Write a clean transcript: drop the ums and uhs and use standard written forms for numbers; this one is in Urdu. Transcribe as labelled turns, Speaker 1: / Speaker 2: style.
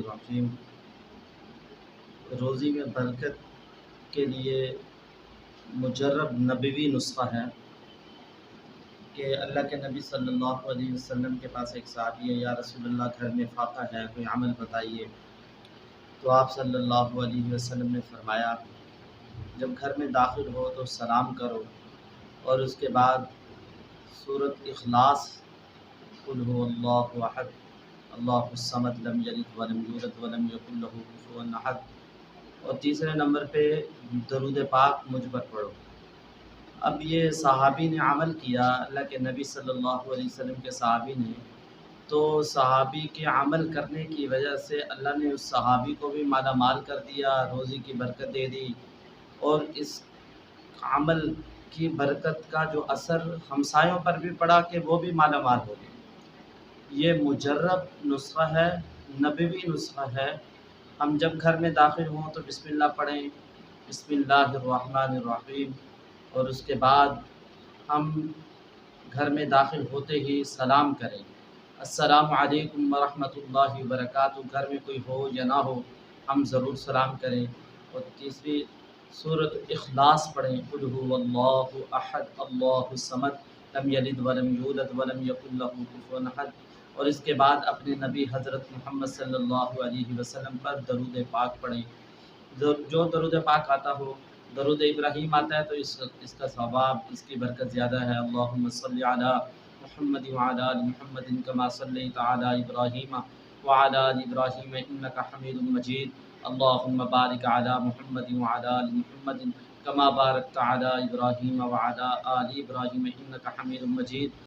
Speaker 1: الرحیم۔ روزی میں برکت کے لیے مجرب نبوی نسخہ ہے کہ اللہ کے نبی صلی اللہ علیہ وسلم کے پاس ایک صحابی ہے، یا رسول اللہ گھر میں فاقہ ہے، کوئی عمل بتائیے۔ تو آپ صلی اللہ علیہ وسلم نے فرمایا جب گھر میں داخل ہو تو سلام کرو، اور اس کے بعد سورۃ اخلاص، قل هو اللہ احد اللہ الصمد لم یلد ولم یولد ولم یکن لہ کفوا احد، اور تیسرے نمبر پہ درود پاک مجھ پر پڑھو۔ اب یہ صحابی نے عمل کیا، اللہ کے نبی صلی اللہ علیہ وسلم کے صحابی نے، تو صحابی کے عمل کرنے کی وجہ سے اللہ نے اس صحابی کو بھی مالا مال کر دیا، روزی کی برکت دے دی، اور اس عمل کی برکت کا جو اثر ہمسایوں پر بھی پڑا کہ وہ بھی مالا مال ہو گئے۔ یہ مجرب نسخہ ہے، نبوی نسخہ ہے۔ ہم جب گھر میں داخل ہوں تو بسم اللہ پڑھیں، بسم اللہ الرحمن الرحیم، اور اس کے بعد ہم گھر میں داخل ہوتے ہی سلام کریں، السلام علیکم ورحمۃ اللہ وبرکاتہ۔ گھر میں کوئی ہو یا نہ ہو ہم ضرور سلام کریں، اور تیسری سورۃ اخلاص پڑھیں، قل هو اللہ احد اللہ الصمد لم یلد ولم یولد ولم یکن لہ کفوا احد، اور اس کے بعد اپنے نبی حضرت محمد صلی اللہ علیہ وسلم پر درود پاک پڑھیں۔ جو درود پاک آتا ہو، درود ابراہیم آتا ہے تو اس کا ثواب، اس کی برکت زیادہ ہے۔ اللہم صلی علی محمد وعلی آل محمد کما صلیت علی ابراہیم وعلی آل ابراہیم انک حمید مجید۔ اللہم بارک علی محمد وعلی آل محمد کما بارکت علی ابراہیم وعلی آل ابراہیم انک حمید مجید۔